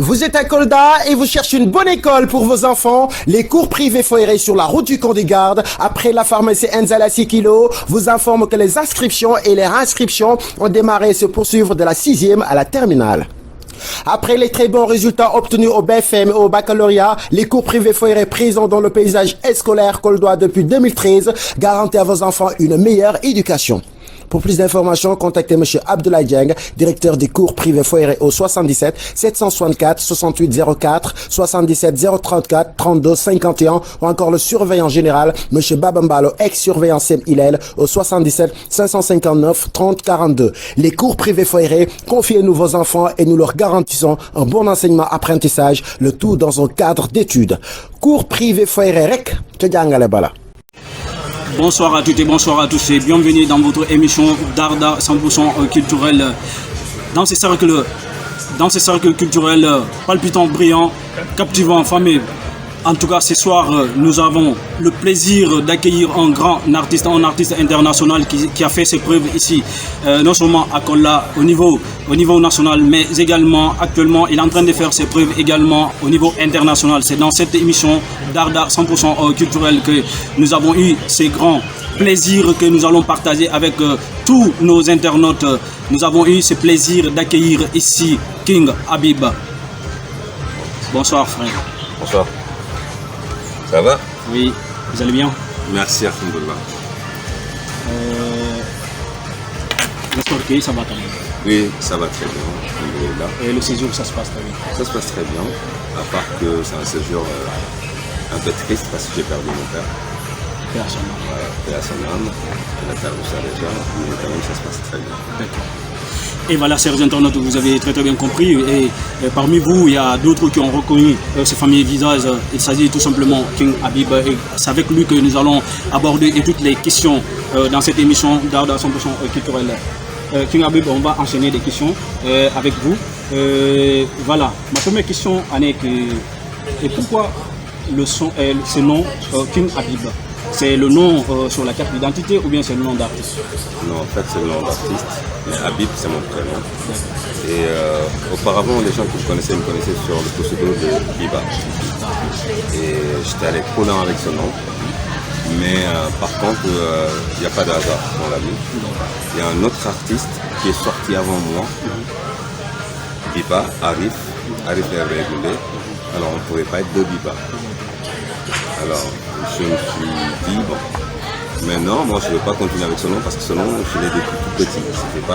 Vous êtes à Kolda et vous cherchez une bonne école pour vos enfants? Les cours privés Foiré sur la route du camp des gardes, après la pharmacie Enzala 6 kg, vous informe que les inscriptions et les réinscriptions ont démarré et se poursuivre de la 6e à la terminale. Après les très bons résultats obtenus au BFM et au baccalauréat, les cours privés Foiré présents dans le paysage scolaire coldois depuis 2013 garantissent à vos enfants une meilleure éducation. Pour plus d'informations, contactez M. Abdoulaye Dieng, directeur des cours privés Foiré au 77 764 68 04 77 034 32 51 ou encore le surveillant général M. Babambalo, ex-surveillant Sem Hillel au 77 559 30 42. Les cours privés Foiré, confiez-nous vos enfants et nous leur garantissons un bon enseignement-apprentissage, le tout dans un cadre d'études. Cours privés Foiré rek, te jangale bala. Bonsoir à toutes et bonsoir à tous et bienvenue dans votre émission Darda 100% culturel. Dans ces cercles culturels palpitants, brillants, captivants, fameux. En tout cas, ce soir, nous avons le plaisir d'accueillir un grand artiste, international qui a fait ses preuves ici, non seulement à Kola, au niveau national, mais également, actuellement, il est en train de faire ses preuves également au niveau international. C'est dans cette émission Darda 100% culturel que nous avons eu ces grands plaisirs que nous allons partager avec tous nos internautes. Nous avons eu ce plaisir d'accueillir ici King Habib. Bonsoir frère. Bonsoir. Ça va? Oui, vous allez bien? Merci, alhamdoulilah. J'espère que ça va quand même. Oui, ça va très bien, alhamdoulilah. Et le séjour, ça se passe très bien? Ça se passe très bien, à part que c'est un séjour un peu triste parce que j'ai perdu mon père. Paix à son âme. Voilà, paix à son âme. On a perdu ça déjà, mais quand même ça se passe très bien. D'accord. Et voilà, chers internautes, vous avez très bien compris. Et parmi vous, il y a d'autres qui ont reconnu ce fameux visage. Il s'agit tout simplement King Habib. Et c'est avec lui que nous allons aborder toutes les questions dans cette émission Darda 100% culturel. King Habib, on va enchaîner des questions avec vous. Voilà, ma première question est que pourquoi ce nom King Habib? C'est le nom sur la carte d'identité ou bien c'est le nom d'artiste? Non, en fait c'est le nom d'artiste, mais Habib c'est mon prénom. Et auparavant les gens qui me connaissaient sur le pseudo de Biba. Et j'étais allé trop loin avec ce nom. Mais par contre, il n'y a pas de hasard dans la vie. Il y a un autre artiste qui est sorti avant moi. Biba, Arif est régulé. Alors on ne pourrait pas être deux Biba. Alors je me suis dit, bon, maintenant moi je ne vais pas continuer avec ce nom parce que ce nom je l'ai depuis tout petit. C'est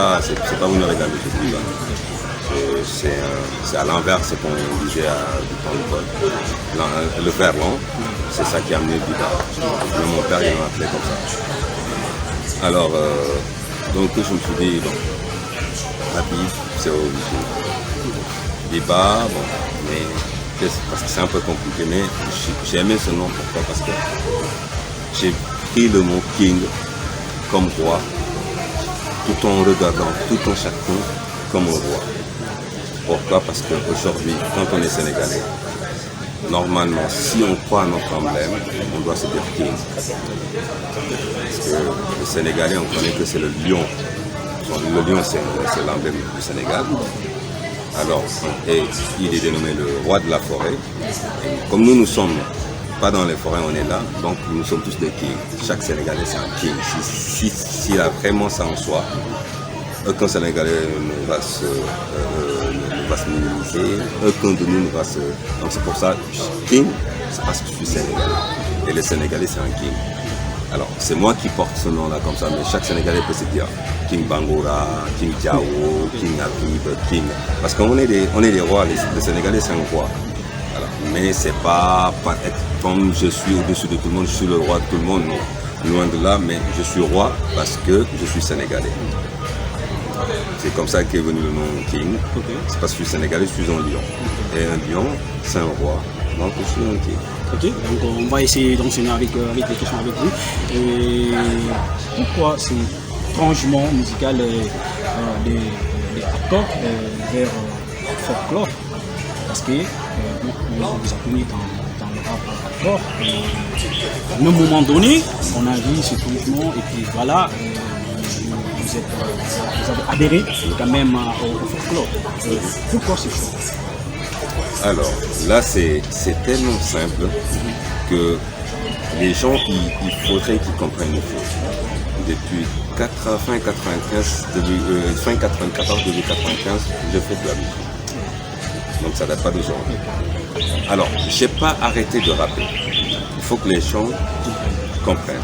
pas venu avec la musique. C'est à l'inverse ce qu'on disait du temps de Paul. Le verlan, c'est ça qui a amené Biba. Mais mon père il m'a appelé comme ça. Alors donc je me suis dit, bon, Habib c'est original. Biba, bon, mais parce que c'est un peu compliqué, mais j'ai aimé ce nom. Pourquoi? Parce que j'ai pris le mot King comme roi, tout en regardant tout en chacun comme un roi. Pourquoi? Parce qu'aujourd'hui, quand on est sénégalais, normalement, si on croit à notre emblème, on doit se dire King. Parce que le Sénégalais, on connaît que c'est le lion. Le lion, c'est l'emblème du Sénégal. Alors, et il est dénommé le roi de la forêt. Et comme nous ne sommes pas dans les forêts, on est là, donc nous sommes tous des kings. Chaque Sénégalais, c'est un king. S'il a vraiment ça en soi, aucun Sénégalais ne va se minimiser, aucun de nous ne va se... Donc c'est pour ça, king, c'est parce que je suis Sénégalais. Et le Sénégalais, c'est un king. Alors, c'est moi qui porte ce nom-là comme ça, mais chaque Sénégalais peut se dire King Bangoura, King Diao, King Habib, King. Parce qu'on est des rois, les Sénégalais, c'est un roi. Alors, mais c'est pas être comme je suis au-dessus de tout le monde, je suis le roi de tout le monde, non. Loin de là, mais je suis roi parce que je suis Sénégalais. C'est comme ça qu'est venu le nom King. Okay. C'est parce que je suis Sénégalais, je suis un lion. Et un lion, c'est un roi. Donc je suis un king. Ok, donc on va essayer d'enchaîner avec les questions avec vous. Et pourquoi ce changement musical des accords vers folklore? Parce que on vous a connu dans le rap accord. À un moment donné, on a vu ce changement et puis voilà, vous avez adhéré quand même au folklore. Pourquoi ce choix? Alors, là, c'est tellement simple que les gens, il faudrait qu'ils comprennent une chose. Depuis fin 94, début 95, je fais de la musique. Donc ça date pas d'aujourd'hui. Alors, j'ai pas arrêté de rapper. Il faut que les gens comprennent.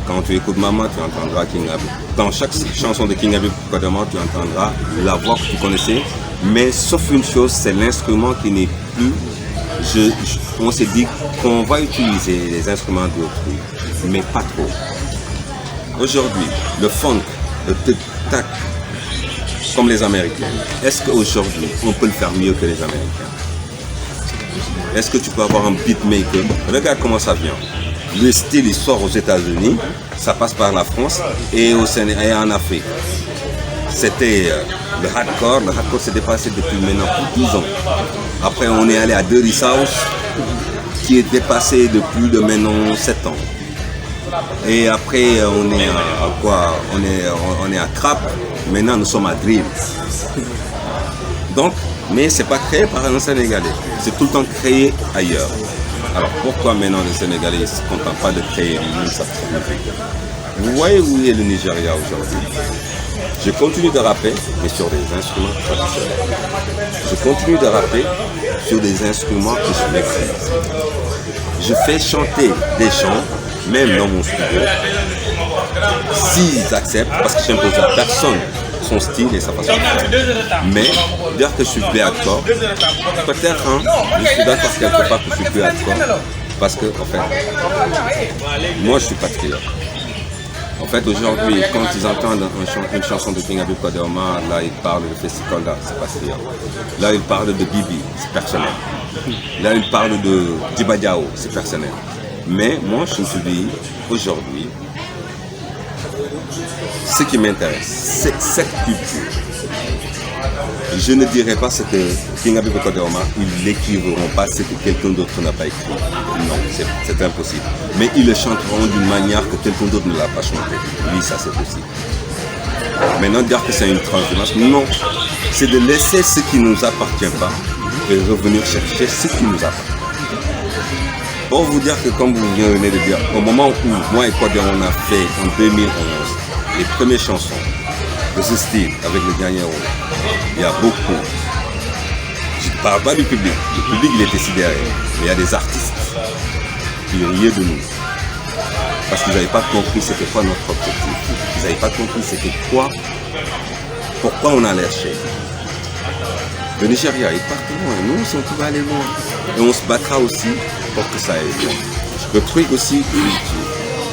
Quand tu écoutes Maman, tu entendras King Abib. Dans chaque chanson de King Abib Kodama, tu entendras la voix que tu connaissais. Mais sauf une chose, c'est l'instrument qui n'est plus. On s'est dit qu'on va utiliser les instruments d'autrui, mais pas trop. Aujourd'hui, le funk, le tic-tac, comme les Américains, est-ce qu'aujourd'hui, on peut le faire mieux que les Américains? Est-ce que tu peux avoir un beatmaker? Regarde comment ça vient. Le style, il sort aux États-Unis, ça passe par la France et en Afrique. C'était le hardcore. Le hardcore s'est dépassé depuis maintenant plus de 12 ans. Après, on est allé à Dirty South, qui est dépassé depuis de maintenant 7 ans. Et après, on est à quoi? On est à Trap. Maintenant, nous sommes à Drill. Donc, mais c'est pas créé par un Sénégalais. C'est tout le temps créé ailleurs. Alors, pourquoi maintenant les Sénégalais ne se contentent pas de créer une certaine musique? Vous voyez où est le Nigeria aujourd'hui? Je continue de rapper, mais sur des instruments traditionnels. Je continue de rapper sur des instruments que je maîtrise. Je fais chanter des chants, même dans mon studio, s'ils acceptent, parce que je n'impose à personne son style et sa façon de faire. Mais dire que je suis hardcore, peut-être, je suis d'accord quelque part que je suis hardcore, parce que, en fait, moi je suis patriote. En fait, aujourd'hui, quand ils entendent une chanson de King Abib Kodama, là, ils parlent de Festival, là, c'est patriote. Là, ils parlent de Bibi, c'est personnel. Là, ils parlent de Djiba Diao, c'est personnel. Mais moi, je me suis dit, aujourd'hui, ce qui m'intéresse, c'est cette culture. Je ne dirais pas ce que King Abib Kodama, ils n'écriveront pas ce que quelqu'un d'autre n'a pas écrit. Non, c'est impossible. Mais ils le chanteront d'une manière que quelqu'un d'autre ne l'a pas chanté. Oui, ça c'est possible. Maintenant, dire que c'est une transhumance, non. C'est de laisser ce qui ne nous appartient pas et revenir chercher ce qui nous appartient. Pour vous dire que, comme vous venez de dire, au moment où moi et Kodama on a fait en 2011 les premières chansons de ce style avec le dernier rôle, il y a beaucoup. Je ne parle pas du public. Le public, il était sidéré. Mais il y a des artistes qui riaient de nous. Parce qu'ils n'avaient pas compris c'était quoi notre objectif. Ils n'avaient pas compris c'était quoi, pourquoi on allait chercher. Le Nigeria est partout loin. Nous aussi, on peut aller loin. Et on se battra aussi pour que ça aille loin. Le truc aussi,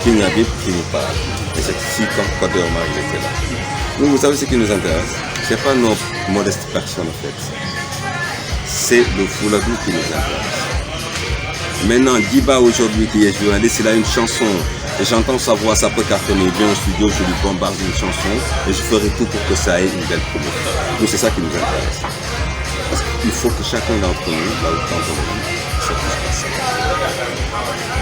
King Abib qui nous parle. Et c'est ici quand Kodama il était là. Nous, vous savez ce qui nous intéresse? Ce n'est pas nos modestes personnes en fait. C'est le Fouladou qui nous intéresse. Maintenant, Djiba aujourd'hui qui est journaliste, il a une chanson et j'entends sa voix, ça peut cartonner. Il vient au studio, je lui bombarde une chanson et je ferai tout pour que ça ait une belle promotion. Donc c'est ça qui nous intéresse. Parce qu'il faut que chacun d'entre nous, là où on vit, ça puisse passer.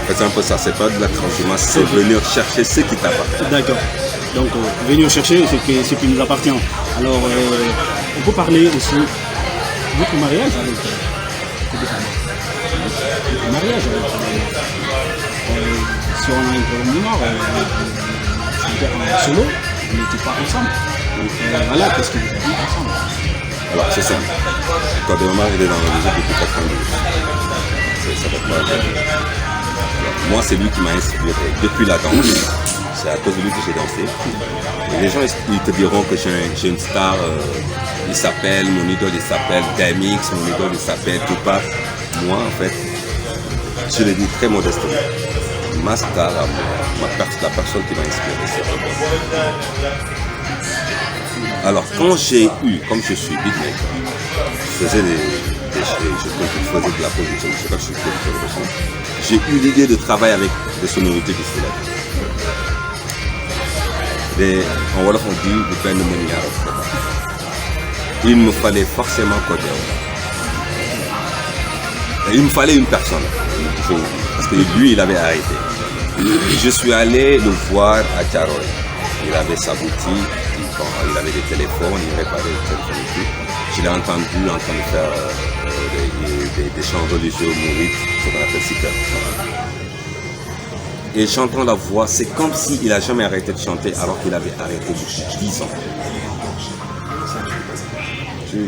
En fait, c'est un peu ça, c'est pas de la transhumance, c'est venir chercher ce qui t'appartient. D'accord. Donc, venir chercher ce qui nous appartient. Alors, on peut parler aussi de votre mariage avec votre mariage avec si on a un problème mémoire, en solo, on n'était pas ensemble. Donc, voilà, qu'est-ce que vous avez dit ensemble? Alors, c'est simple. Kodama, il est dans la musique depuis 92. Ça fait pas moi, c'est lui qui m'a inspiré depuis la danse. C'est à cause de lui que j'ai dansé. Et les gens, ils te diront que j'ai une star, mon idole, il s'appelle DMX, mon idole, il s'appelle Tupac. Moi, en fait, je le dis très modestement. Ma star à moi, la personne qui m'a inspiré, c'est Kodama. Alors, quand j'ai eu, comme je suis beatmaker, je faisais je faisais de la production, je ne sais pas si je suis producteur de son. J'ai eu l'idée de travailler avec des sonorités qui se lèvent. En Wolof, on dit le pain de Moniar. Il me fallait forcément Kodama. Il me fallait une personne. Parce que lui, il avait arrêté. Je suis allé le voir à Tiaroy. Il avait sa boutique, il avait des téléphones, il réparait les téléphones et tout. Je l'ai entendu en train de faire des chants religieux mourides, ce qu'on appelle sikher. Et chantant la voix, c'est comme s'il n'a jamais arrêté de chanter alors qu'il avait arrêté depuis 10 ans. Tu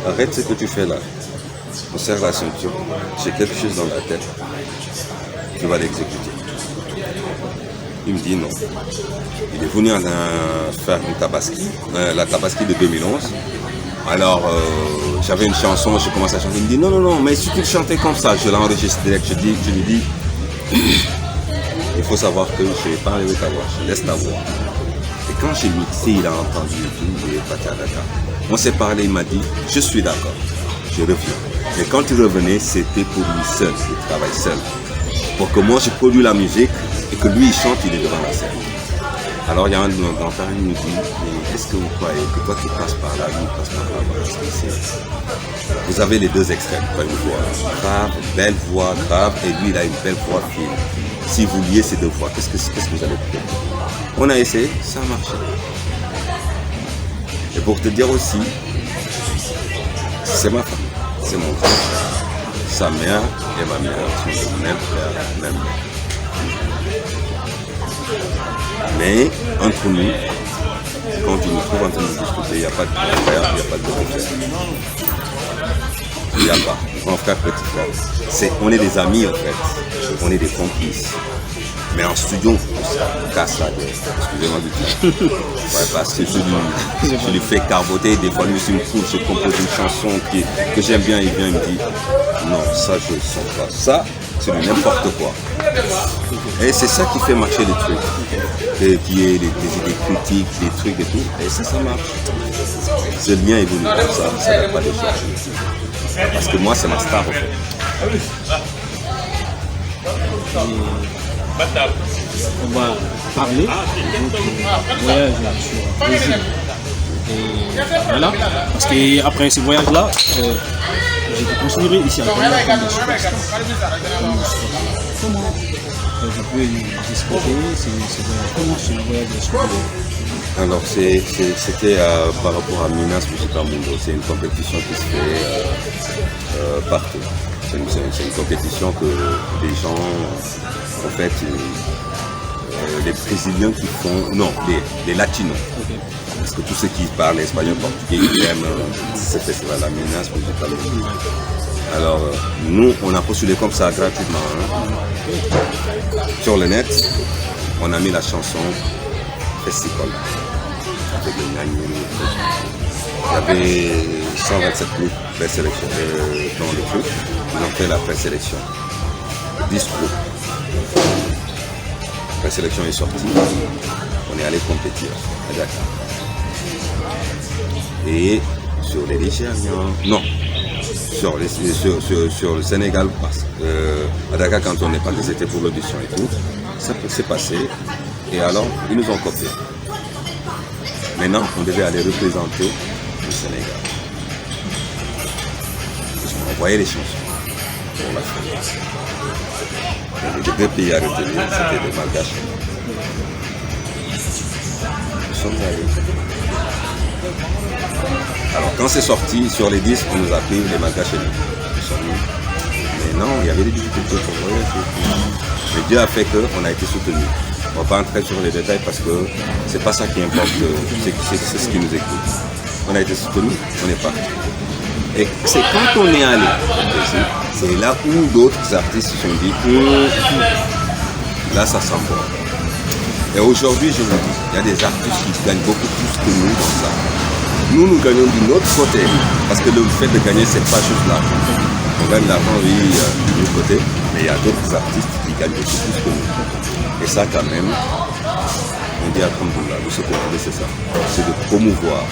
arrête ce que tu fais là. On serre la ceinture. J'ai quelque chose dans la tête. Tu vas l'exécuter. Il me dit non. Il est venu faire une tabaski, la tabaski de 2011. Alors, j'avais une chanson, je commence à chanter. Il me dit non, mais si tu le chantais comme ça, je l'enregistre direct. Je lui dis, il faut savoir que je n'ai pas enlevé ta voix, je laisse ta voix. Et quand j'ai mixé, il a entendu et tout, il est parti à Dakar. On s'est parlé, il m'a dit, je suis d'accord, je reviens. Mais quand il revenait, c'était pour lui seul, il travaille seul. Pour que moi, je produis la musique et que lui, il chante, il est devant la scène. Alors, il y a un de nos grands-pères qui nous dit, mais est-ce que vous croyez que toi qui passes par là, lui passe par là? Vous avez les deux extrêmes, une voix grave, belle voix grave, et lui, il a une belle voix fine. Si vous liez ces deux voix, qu'est-ce que vous allez faire? On a essayé, ça a marché. Et pour te dire aussi, c'est ma famille, c'est mon frère. Sa mère et ma mère sont le même frère, même mère. Mais entre nous, quand tu nous trouves en train de discuter, il n'y a pas de grand frère, il n'y a pas de petit frère. Il n'y a pas. Grand frère, petit frère. On est des amis en fait. On est des complices. Mais en studio, on casse la gueule. Excusez-moi du tout. Ouais, parce que je lui fais carboter, des fois lui c'est une foule, je compose une chanson que j'aime bien, il vient, il me dit non, ça je ne sens pas. Ça, c'est du n'importe quoi. Et c'est ça qui fait marcher les trucs. Et qui est des idées critiques, des trucs et tout. Et ça marche. Ce lien évolue comme ça n'a pas de changer. Parce que moi, c'est ma star en fait. On va parler de votre voyage sur le Brésil. Et voilà, parce qu'après ce voyage-là, j'ai construit ici à Kenya comme des superstars. Comment vous pouvez nous expliquer comment ce voyage est structuré? Alors c'était par rapport à Minas Musica Mundo, c'est une compétition qui se fait partout. C'est une compétition que les gens, en fait, les Brésiliens qui font, non, les Latinos. Okay. Parce que tous ceux qui parlent espagnol, portugais, ils aiment ce festival à Minas Musica Mundo. Alors, nous, on a postulé comme ça gratuitement. Hein. Sur le net, on a mis la chanson Festival. Avec le Nani. Il y avait 127 groupes présélectionnés dans le truc. Ils ont fait la présélection. 10 groupes. La présélection est sortie. On est allé compétir à Dakar. Et sur les Nigérians, non. Sur le Sénégal, à Dakar, quand on est parti, c'était pour l'audition et tout. Ça s'est passé. Et alors, ils nous ont copié. Maintenant, on devait aller représenter le Sénégal. Ils ont envoyé les chansons. On l'a fait. Les deux pays à retenir, c'était les Malgaches. Nous sommes allés. Alors, quand c'est sorti sur les disques, on nous a pris les Malgaches et nous sommes venus. Mais non, il y avait des difficultés pour voyager. Mais Dieu a fait qu'on a été soutenus. On ne va pas entrer sur les détails parce que c'est pas ça qui importe, c'est ce qui nous écoute. On a été soutenus, on est parti. Et c'est quand on est allé, c'est là où d'autres artistes se sont dit là ça sent bon. Et aujourd'hui, je vous dis, il y a des artistes qui gagnent beaucoup plus que nous dans ça. Nous gagnons d'une autre côté, parce que le fait de gagner, c'est pas juste l'argent. On gagne l'argent, oui, de l'autre côté, mais il y a d'autres artistes qui gagnent beaucoup plus que nous. Et ça, quand même, on dit à Alhamdoulilah, de ce qu'on fait, c'est ça. C'est de promouvoir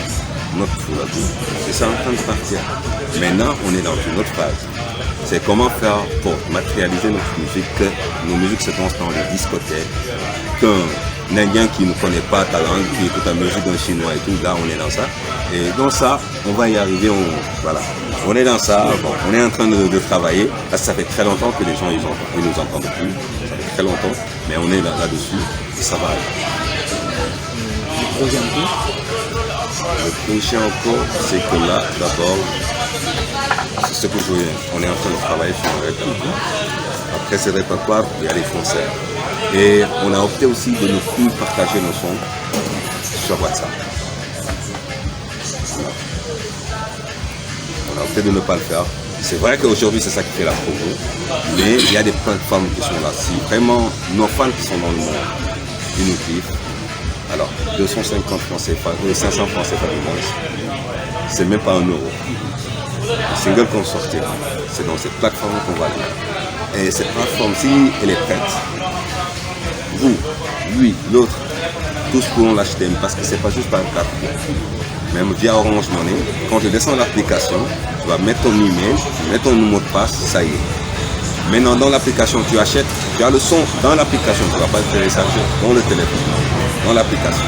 notre Fouladou. Et c'est en train de partir. Maintenant, on est dans une autre phase. C'est comment faire pour matérialiser notre musique, que nos musiques se dansent dans les discothèques, qu'un Indien qui ne connaît pas ta langue, qui écoute la musique d'un Chinois et tout, là on est dans ça. Et dans ça, on va y arriver, voilà. On est dans ça, bon, on est en train de travailler, parce que ça fait très longtemps que les gens ils nous entendent plus, ça fait très longtemps, mais on est là-dessus, et ça va aller. Le projet un peu, Le prochain encore, c'est que là, d'abord, c'est ce que je voulais. On est en train de travailler sur un répertoire. Après ce répertoire, il y a les concerts. Et on a opté aussi de ne plus partager nos sons sur WhatsApp. On a opté de ne pas le faire. C'est vrai qu'aujourd'hui, c'est ça qui fait la promo. Mais il y a des plateformes qui sont là. Si vraiment nos fans qui sont dans le monde, ils nous kiffent, alors 250 francs CFA, 500 francs CFA du moins, c'est même pas €1. Le single qu'on sortira, c'est dans cette plateforme qu'on va le mettre. Et cette plateforme, si elle est prête, vous, lui, l'autre, tous pourront l'acheter, parce que c'est pas juste par carte. Même via Orange Money, quand tu descends l'application, tu vas mettre ton email, tu mets ton mot de passe, ça y est. Maintenant, dans l'application, tu achètes, tu as le son dans l'application, tu ne vas pas le télécharger dans le téléphone, dans l'application.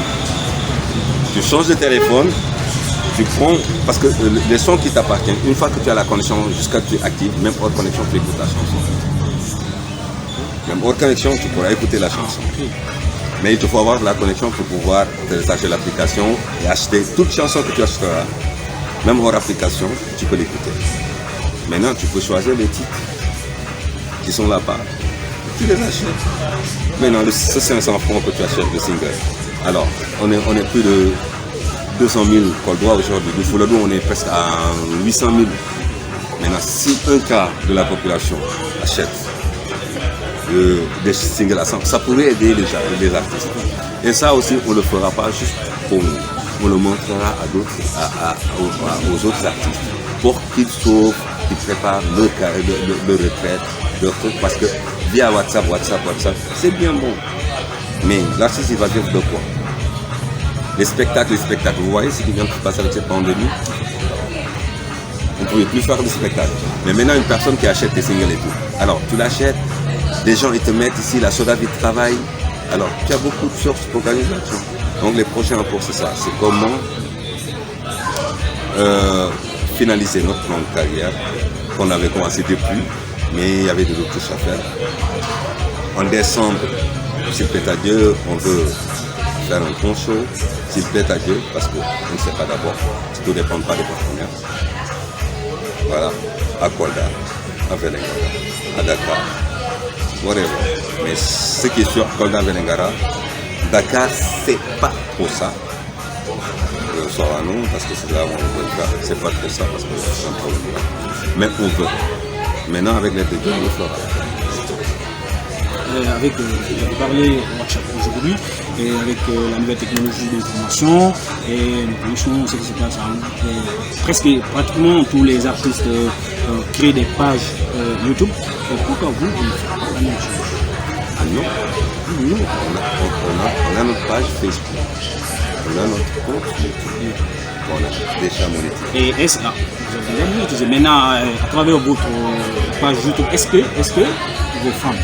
Tu changes de téléphone, tu prends, parce que les sons qui t'appartiennent, une fois que tu as la connexion, jusqu'à ce que tu actives, même hors connexion, tu écoutes la chanson. Même hors connexion, tu pourras écouter la chanson. Mais il te faut avoir la connexion pour pouvoir télécharger l'application et acheter toute chanson que tu achèteras. Même hors application, tu peux l'écouter. Maintenant, tu peux choisir les titres qui sont là-bas. Tu les achètes. Maintenant, ce 500 francs que tu achètes le single. Alors, on est plus de 200 000 col droit aujourd'hui. Du full on est presque à 800 000. Maintenant, si un quart de la population achète des singles à 100, ça pourrait aider les artistes. Et ça aussi, on ne le fera pas juste pour nous. On le montrera aux autres artistes pour qu'ils sauvent, qu'ils préparent leur retraite, leur truc, parce que via WhatsApp, c'est bien bon. Mais l'artiste, il va vivre de quoi? Les spectacles. Vous voyez ce qui vient de se passer avec cette pandémie? On ne pouvait plus faire de spectacles. Mais maintenant, une personne qui achète tes singles et tout. Alors, tu l'achètes, les gens ils te mettent ici, la soda vie de travail. Alors, tu as beaucoup de sources pour gagner de l'argent. Donc, les prochains cours, c'est ça. C'est comment finaliser notre plan de carrière qu'on avait commencé depuis, mais il y avait d'autres choses à faire. En décembre, s'il plaît à Dieu, on veut faire un bon show. S'il plaît à Dieu, parce qu'on ne sait pas d'abord. Tout ne dépend pas des partenaires. Voilà. À Kolda, à Vélingara, à Dakar. Whatever. Mais ce qui est sûr, Kolda, Vélingara, Dakar, c'est pas trop ça. Sorano, parce que c'est là où on veut le faire. C'est pas trop ça, parce que c'est un problème. Mais on veut. Maintenant, avec les deux, on le fera. Avec, j'ai parlé WhatsApp aujourd'hui, et avec la nouvelle technologie d'information, et nous connaissons ce qui se passe presque pratiquement tous les artistes créent des pages YouTube. Et pourquoi vous ne faites pas la même chose? Ah non, nous, on a notre page Facebook, on a notre compte YouTube, on a déjà monétisé. Et est-ce que vous avez monétisé maintenant à travers votre page YouTube, est-ce que vos femmes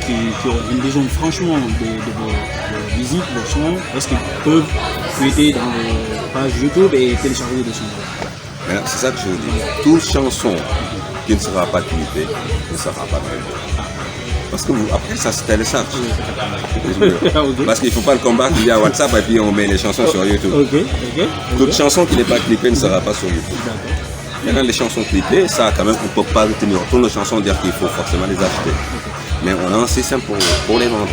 qui ont une vision franchement de vos visites, vos sons, est-ce qu'ils peuvent fouiller dans vos pages YouTube et télécharger des sons? C'est ça que je vous dis. Toute chanson qui ne sera pas clippée ne sera pas même. Parce que après, ça se télécharge. Parce qu'il ne faut pas le combattre via WhatsApp et puis on met les chansons sur YouTube. Toute chanson qui n'est pas clippée ne sera pas sur YouTube. Maintenant, les chansons clippées, ça, quand même, on ne peut pas retenir toutes nos chansons, dire qu'il faut forcément les acheter. Mais on a un système pour les vendre.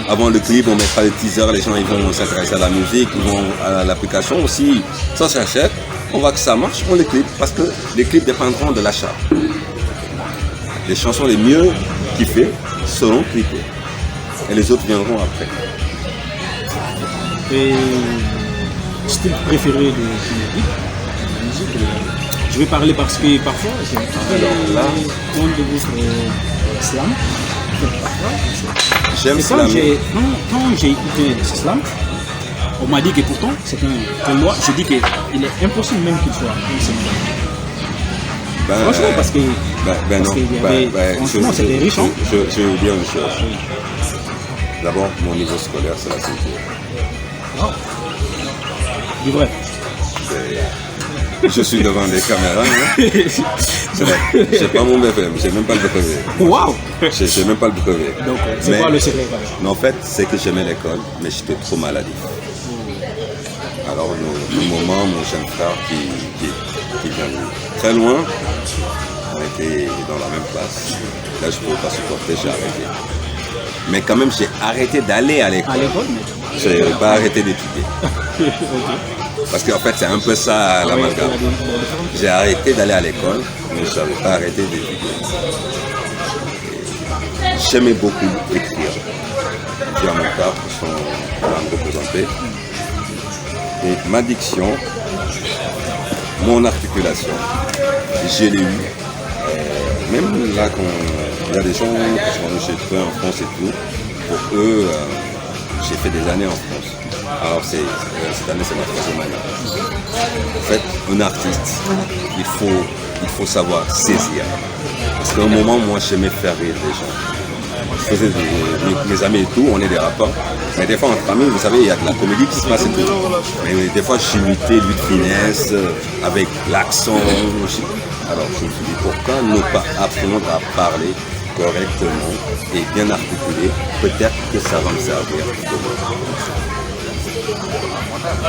Avant le clip, on mettra des teasers, les gens ils vont s'intéresser à la musique, ils vont à l'application aussi. Ça s'achète, on voit que ça marche, on les clip, parce que les clips dépendront de l'achat. Les chansons les mieux kiffées seront clippées. Et les autres viendront après. Et style préféré de la musique, je vais parler parce que parfois, j'ai compte de votre slam. J'aime slam. Quand j'ai écouté ce slam, on m'a dit que pourtant, c'est un moi, j'ai dit qu'il est impossible même qu'il soit franchement, parce que franchement, c'était riche. Je vais vous dire une chose. D'abord, mon niveau scolaire, c'est la ceinture. Oh. Du vrai. Je suis devant des caméras. J'ai pas mon BFM, j'ai même pas le brevet. Waouh! J'ai même pas le brevet. Donc, c'est quoi le secret? En fait, c'est que j'aimais l'école, mais j'étais trop maladif. Alors, le moment, mon jeune frère qui vient de très loin, on était dans la même place. Là, je ne pouvais pas supporter, j'ai arrêté. Mais quand même, j'ai arrêté d'aller à l'école. À l'école, Je n'avais pas arrêté d'étudier. Parce qu'en fait, c'est un peu ça l'amalgame. J'ai arrêté d'aller à l'école, mais je n'avais pas arrêté d'étudier. J'aimais beaucoup écrire. J'ai à mon père qui sont là me représenter. Et ma diction, mon articulation, je l'ai eu. Même là, quand il y a des gens qui sont chez eux en France et tout, pour eux, j'ai fait des années en France. Alors cette année, c'est ma 3e année. En fait, un artiste, il faut savoir saisir. Parce qu'à un moment, moi, j'aimais faire rire les gens. Je faisais mes amis et tout, on est des rappeurs. Mais des fois, entre amis, vous savez, il y a de la comédie qui se passe et tout. Mais des fois, j'imitais lui de finesse, avec l'accent. Alors, je me suis dit, pourquoi ne pas apprendre à parler correctement et bien articulé? Peut-être que ça va me servir.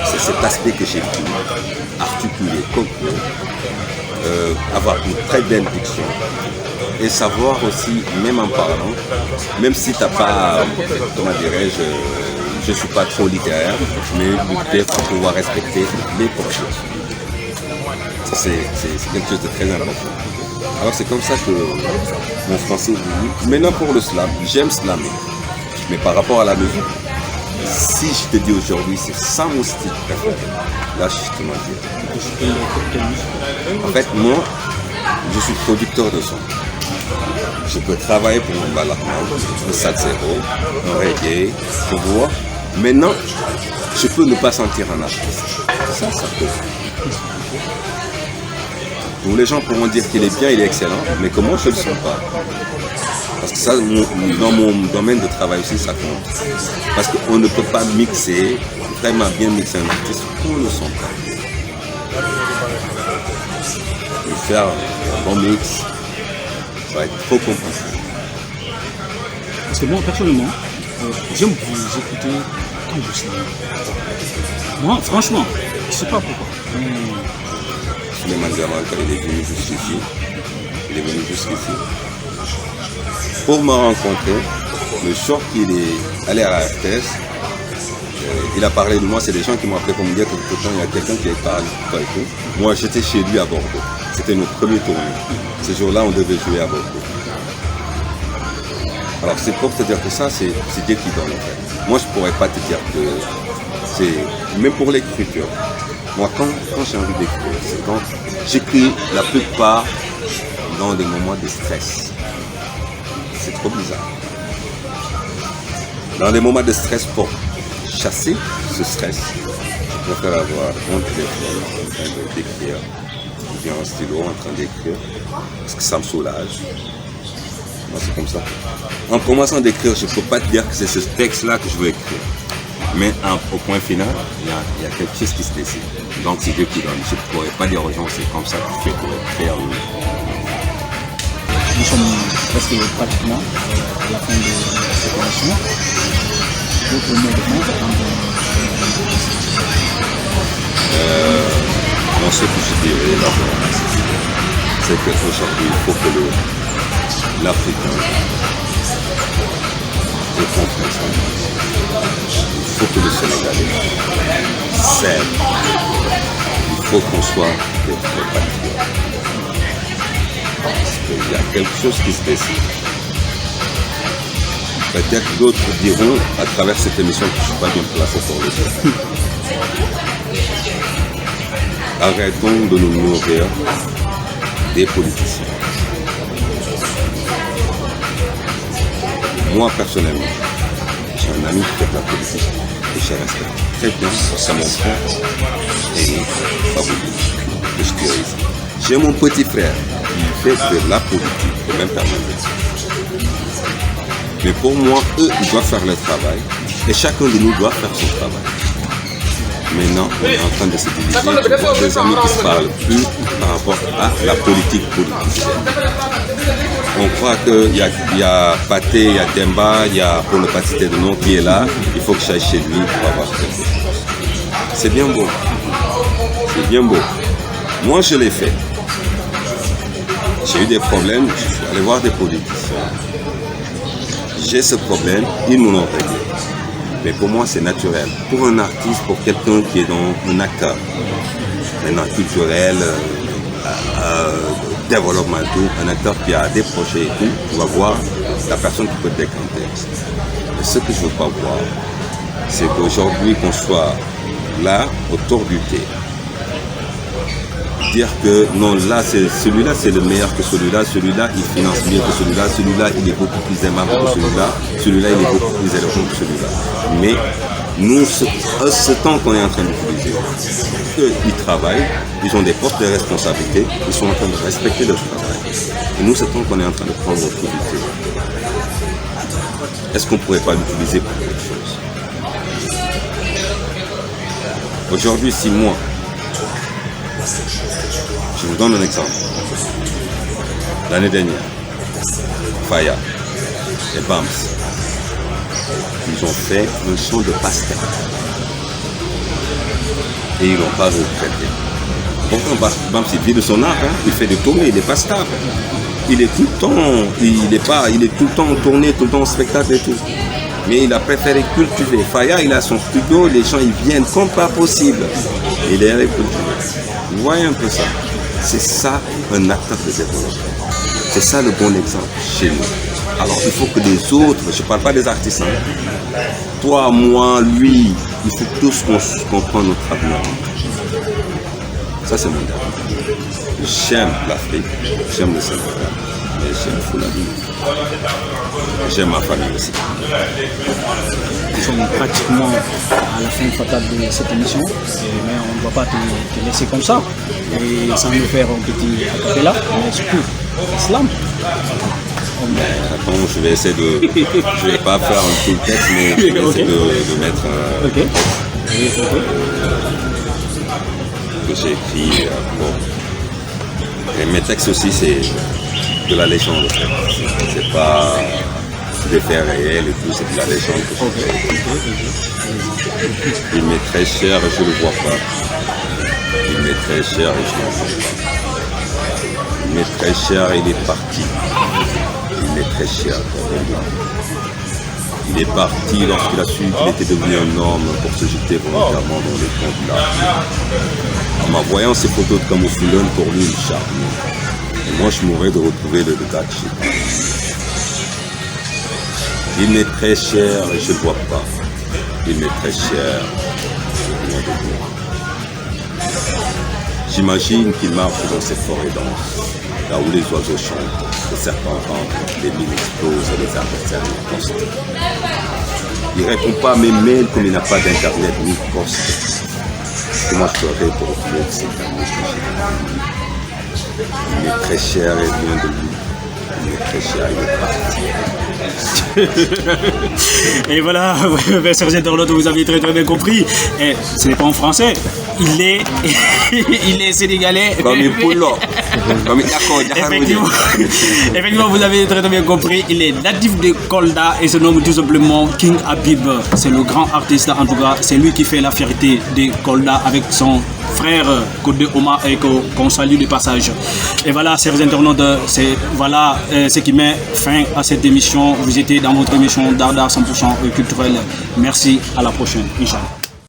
C'est cet aspect que j'ai pris, articuler, conclure, avoir une très belle diction et savoir aussi, même en parlant, même si tu n'as pas, comment dirais-je, je ne suis pas trop littéraire, mais des fois pouvoir respecter les proportions. C'est quelque chose de très important. Alors c'est comme ça que mon français évolue. Maintenant pour le slam, j'aime slammer, mais par rapport à la musique, si je te dis aujourd'hui c'est ça mon style préféré, là je te mentir. En fait moi, je suis producteur de son. Je peux travailler pour un balakman, un salsero, un reggae, tu vois. Maintenant, je peux ne pas sentir un artiste. Ça peut. Donc les gens pourront dire qu'il est bien, il est excellent, mais que moi je ne le sens pas. Parce que ça, dans mon domaine de travail aussi, ça compte. Parce qu'on ne peut pas mixer, vraiment bien mixer un artiste, on ne le sent pas. Et faire un bon mix, ça va être trop compliqué. Parce que moi, personnellement, j'aime vous écouter quand vous slamez. Moi, franchement, je ne sais pas pourquoi. Suleiman Gamal, quand il est venu jusqu'ici, pour me rencontrer, le jour qu'il est allé à la RTS, il a parlé de moi, c'est des gens qui m'ont appelé pour me dire que pourtant il y a quelqu'un qui est parlé de toi et tout. Moi j'étais chez lui à Bordeaux, c'était notre premier tournée. Ce jour-là on devait jouer à Bordeaux. Alors c'est pour te dire que ça c'est Dieu qui donne en fait. Moi je pourrais pas te dire que c'est, même pour l'écriture, moi quand j'ai envie d'écrire, c'est quand j'écris la plupart dans des moments de stress. C'est trop bizarre. Dans des moments de stress, pour chasser ce stress, je préfère avoir mon téléphone en train d'écrire, ou bien un stylo en train d'écrire, parce que ça me soulage. Moi, c'est comme ça. En commençant d'écrire, je ne peux pas te dire que c'est ce texte-là que je veux écrire. Mais au point final, il y a quelque chose qui se décide. Donc c'est Dieu qui donne. Je ne pourrais pas dire aux gens c'est comme ça que tu fais pour écrire. Nous sommes presque pratiquement à la fin de cette émission. D'autres mots de monde Moi, ce que je dirais d'abord, c'est qu'aujourd'hui, il faut que l'Africain comprenne ça. Il faut que le Sénégalais s'aime. Il faut qu'on soit des vrais patriotes. Parce qu'il y a quelque chose qui se décide. Peut-être d'autres diront à travers cette émission que je ne suis pas bien placé pour le dire. Arrêtons de nous nourrir des politiciens. Moi personnellement, j'ai un ami qui fait de la politique et je respecte très bien, c'est mon frère et pas beaucoup. J'ai mon petit frère qui fait de la politique, de même période. Mais pour moi, eux, ils doivent faire le travail et chacun de nous doit faire son travail. Maintenant, on est en train de se diviser, tu vois des amis qui se parlent plus par rapport à la politique politicienne. On croit qu'il y a Pathé, il y a Demba, il y a, pour ne pas citer de nom, qui est là, il faut que j'aille chez lui pour avoir quelque chose. C'est bien beau. C'est bien beau. Moi, je l'ai fait. J'ai eu des problèmes, je suis allé voir des politiciens. J'ai ce problème, ils nous l'ont réglé. Mais pour moi, c'est naturel. Pour un artiste, pour quelqu'un qui est dans un acteur, maintenant culturel, développemental, un acteur qui a des projets et tout, tu vas voir la personne qui peut te décanter. Mais ce que je ne veux pas voir, c'est qu'aujourd'hui, qu'on soit là, autour du thé, dire que non, là, celui-là, c'est le meilleur que celui-là, celui-là, il finance mieux que celui-là, celui-là, il est beaucoup plus aimable que celui-là, celui-là, il est beaucoup plus éloquent que celui-là. Mais nous, ce temps qu'on est en train d'utiliser, ils travaillent, ils ont des postes de responsabilité, ils sont en train de respecter leur travail. Et nous, ce temps qu'on est en train de prendre notre vie, est-ce qu'on ne pourrait pas l'utiliser pour quelque chose? Aujourd'hui, si moi, je vous donne un exemple. L'année dernière, Faya et Bams, ils ont fait un son de pastèque. Et ils n'ont pas regretté. Pourtant, Bams, il vit de son art, hein? Il fait des tournées, il n'est pas stable. Il est tout le temps, il est tout le temps en tournée, tout le temps en spectacle et tout. Mais il a préféré cultiver. Faya, il a son studio, les gens ils viennent comme pas possible. Il est allé cultiver. Vous voyez un peu ça? C'est ça un acteur de développement. C'est ça le bon exemple chez nous. Alors il faut que les autres, je ne parle pas des artistes, hein. Toi, moi, lui, il faut tous qu'on prenne notre avenir. Ça c'est mon dernier. J'aime l'Afrique, j'aime le Sénégal, mais j'aime Fulani. J'aime ma famille aussi. Nous sommes pratiquement à la fin fatale de cette émission, mais on ne va pas te laisser comme ça. Et sans nous faire un petit acapella, mais surtout, Islam. Attends, je vais essayer de. Je vais pas faire un tout le texte, mais je vais essayer de mettre un texte que j'ai écrit. Bon. Et mes textes aussi, c'est de la légende. C'est pas des faits réels et tout, c'est de la légende que je fais. Il m'est très cher et je ne le vois pas. Il m'est très cher et je ne le vois pas. Il m'est très cher et il est parti. Il m'est très cher. Il est parti lorsqu'il a su qu'il était devenu un homme pour se jeter volontairement dans les camps de l'art. En me voyant ces photos de Camouflone, pour lui, il charme. Et moi, je mourrais de retrouver le gars de chez moi. Il m'est très cher et je ne le vois pas. Il m'est très cher, loin de moi. J'imagine qu'il marche dans ces forêts denses, là où les oiseaux chantent, les serpents rampent, les mines explosent et les adversaires nous postent. Il ne répond pas à mes mails comme il n'a pas d'internet ni de poste. Comment je ferais pour retrouver ces amours que j'ai? Il est très cher et vient de lui. Il est très cher, il est parti. Et voilà, chers internautes, vous avez très bien compris. Et ce n'est pas en français. Il est sénégalais. Effectivement, vous avez très bien compris. Il est natif de Kolda et se nomme tout simplement King Habib. C'est le grand artiste, en tout cas. C'est lui qui fait la fierté de Kolda avec son frère Kodé Oma et qu'on salue de passage. Et voilà, chers internautes, c'est voilà ce qui met fin à cette émission. Vous étiez dans votre émission Darda 100% culturel. Merci, à la prochaine, Inch'Allah.